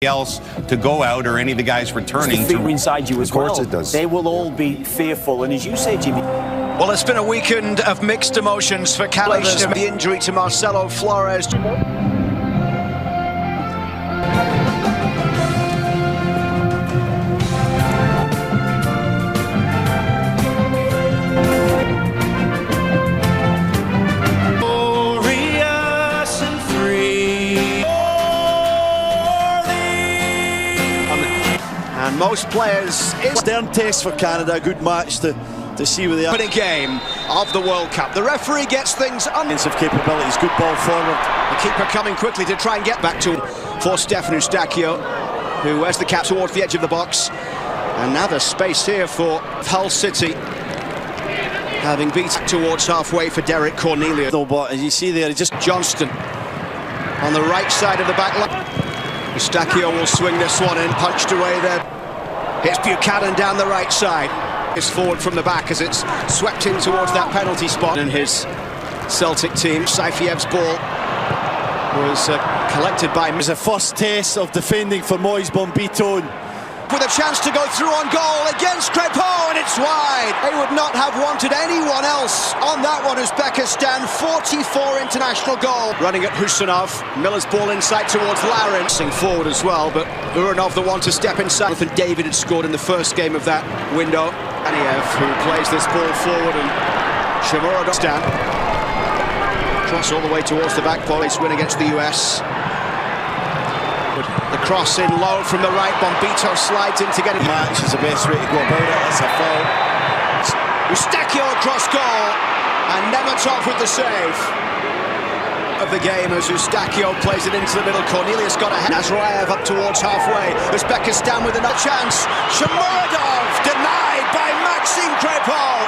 else to go out or any of the guys returning to inside you as well. Of course it does. They will all be fearful, and as you say, Jimmy. Well, it's been a weekend of mixed emotions for Canada. The injury to Marcelo Flores. And most players, it's stern test for Canada, a good match to see where they are. Opening game of the World Cup. The referee gets things offensive capabilities, good ball forward. The keeper coming quickly to try and get back to for Stefan Eustachio, who wears the cap towards the edge of the box. And now there's space here for Hull City, having beat towards halfway for Derek Cornelius. No, but as you see there, just Johnston on the right side of the back line. Eustachio will swing this one in, punched away there. It's Buchanan down the right side. It's forward from the back as it's swept in towards that penalty spot. And his Celtic team, Saifiev's ball was collected by... It was a first test of defending for Moise Bombito. With a chance to go through on goal against Crepeau, and it's wide. They would not have wanted anyone else on that one. Uzbekistan, 44 international goal. Running at Husanov, Miller's ball inside towards Larin. Forward as well, but Uranov the one to step inside. Jonathan David had scored in the first game of that window. Aniev, who plays this ball forward, and Shamurodov cross all the way towards the back post. Win against the US. The cross in low from the right, Bombito slides in to get it. Match is the best way to go about it. That's a foul. Eustachio across goal, and Nematov with the save of the game as Eustachio plays it into the middle. Cornelius got ahead. Nazarayev up towards halfway. Uzbekistan with another chance. Shamurodov denied by Maxime Crepeau.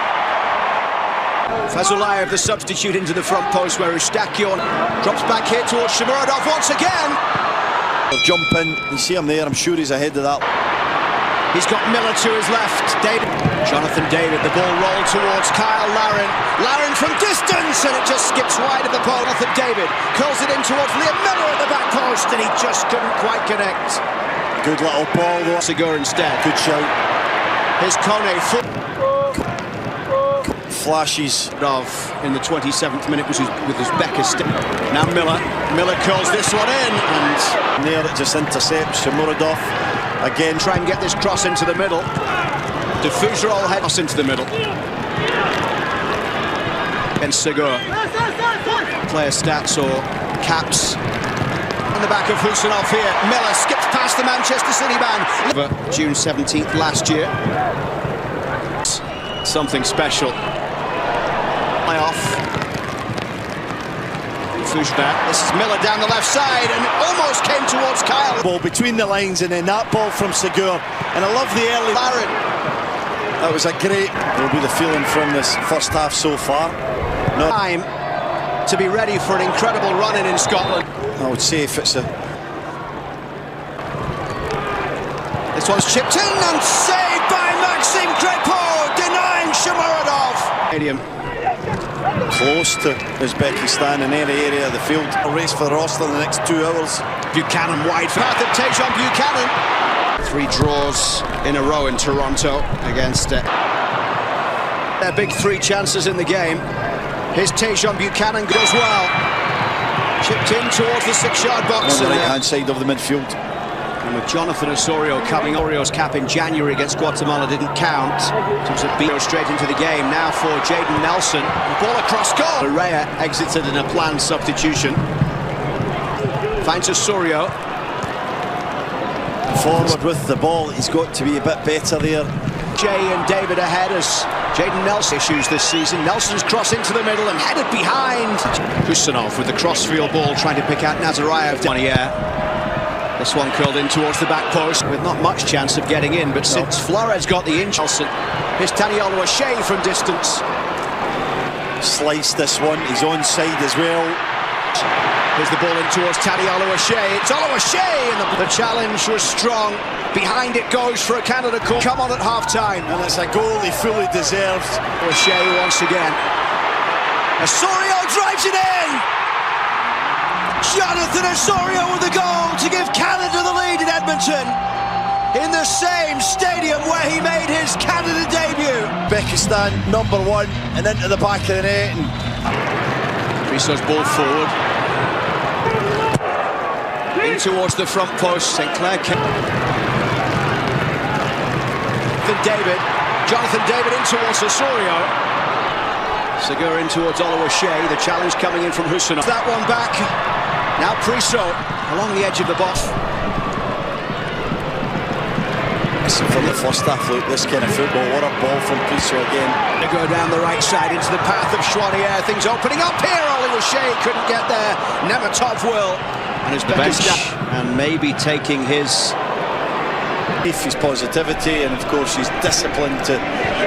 Fazulayev, the substitute, into the front post where Eustachio drops back here towards Shamurodov once again. Jump in, you see him there, I'm sure he's ahead of that. He's got Miller to his left. Jonathan David, the ball rolled towards Kyle Larin. Larin from distance, and it just skips wide of the post. Jonathan David curls it in towards Liam Miller at the back post, and he just couldn't quite connect. Good little ball though. Sigur instead. Good shout. Here's Kone. Flashes in the 27th minute was with Uzbekistan. Now Miller curls this one in, and there it just intercepts Shamurodov again. Try and get this cross into the middle. Defuzerol head cross into the middle. And Sigur. Player stats or caps. On the back of Husanov here. Miller skips past the Manchester City man. June 17th last year. Something special. Off. This is Miller down the left side and almost came towards Kyle. Ball between the lines and then that ball from Sigur. And I love the early... Larin. That was a great... It'll be the feeling from this first half so far. No time to be ready for an incredible run-in Scotland. I would say if it's a... This one's chipped in and saved by Maxime Crepeau, denying Shamurodov. Stadium. Close to Uzbekistan in any area of the field. A race for the roster in the next 2 hours. Buchanan wide for path of Tajon Buchanan. 3 draws in a row in Toronto against their big 3 chances in the game. Here's Tajon Buchanan, goes well. Chipped in towards the 6-yard box. On the right-hand side of the midfield. And with Jonathan Osorio coming, Orio's cap in January against Guatemala didn't count. It was a beat straight into the game. Now for Jaden Nelson. The ball across goal. Araya exited in a planned substitution. Finds Osorio. Forward with the ball. He's got to be a bit better there. Jay and David ahead as Jaden Nelson issues this season. Nelson's cross into the middle and headed behind. Husanov with the crossfield ball trying to pick out Nazarayev down the air. This one curled in towards the back post with not much chance of getting in, but since Flores got the inch, here's Taniolo O'Shea from distance. Sliced this one, he's onside as well. Here's the ball in towards Taniolo O'Shea. It's O'Shea, and the challenge was strong. Behind it goes for a Canada call. Come on at half-time. And it's a goal he fully deserves. O'Shea once again. Osorio drives it in! Jonathan Osorio with the goal to give Canada the lead in Edmonton, in the same stadium where he made his Canada debut. Uzbekistan #1 and into the back of the net. Risso's ball forward. In towards the front post. St. Clair. Jonathan David in towards Osorio. Segura in towards Oluwaseyi. The challenge coming in from Husanov. That one back. Now Priso along the edge of the box. For the first half, look, this kind of football, what a ball from Priso again. To go down the right side into the path of Chouanier. Things opening up here. Oluwaseyi couldn't get there. Nematov will. And his bench. And maybe taking his... His positivity, and of course his discipline to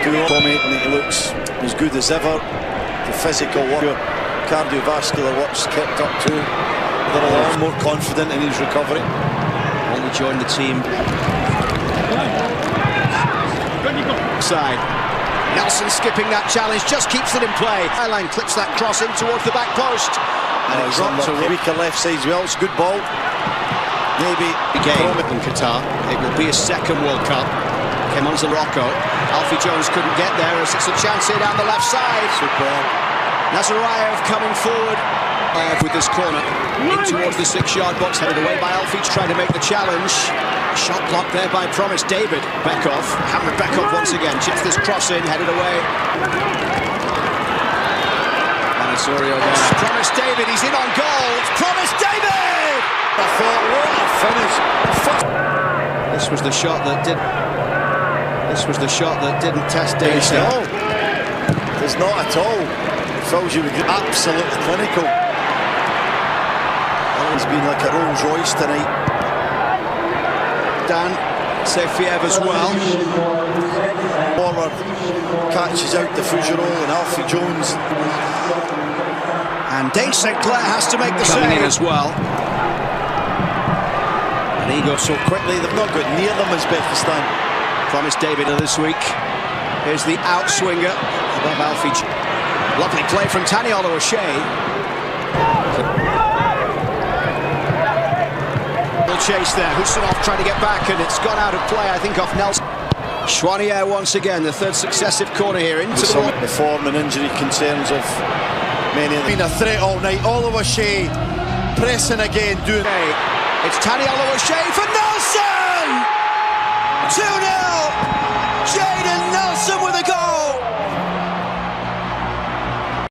do comment, and he looks as good as ever. The physical work, cardiovascular work's kept up too. They're a lot more confident in his recovery. Only joined the team. Side. Nelson skipping that challenge, just keeps it in play. Highline clips that cross in towards the back post. And it drops a weaker left side as well. It's a good ball. Maybe game in Qatar. It will be his second World Cup. Came on Rocco. Alfie Jones couldn't get there as it's a chance here down the left side. Superb. Nazarayev coming forward with this corner in towards the 6-yard box, headed away by Alfie, trying to make the challenge. Shot blocked there by Promise David. Bekov, hammered Bekov once again. Chips this cross in, headed away. And Osorio there. Promise David, he's in on goal. It's Promise David! I thought, what a finish. This was the shot that didn't test David. No, there's not at all. Fills you with absolutely clinical. He's been like a Rolls Royce tonight. Dan Sefiev as well. Forward catches out the Fougerolles and Alfie Jones. And Dane St. Clair has to make the save as well. And he goes so quickly, they've not got near them, Uzbekistan. Promised David this week. Here's the outswinger above Alfie. Lovely play from Tani Oluwaseyi. Chase there. Husanov trying to get back, and it's gone out of play, I think, off Nelson. Chouanier once again, the third successive corner here into the form and injury concerns of many of them. Been a threat all night. Oluwaseyi pressing again, doing. It's Tani Oluwaseyi for Nelson! 2-0! Jaden Nelson with a goal!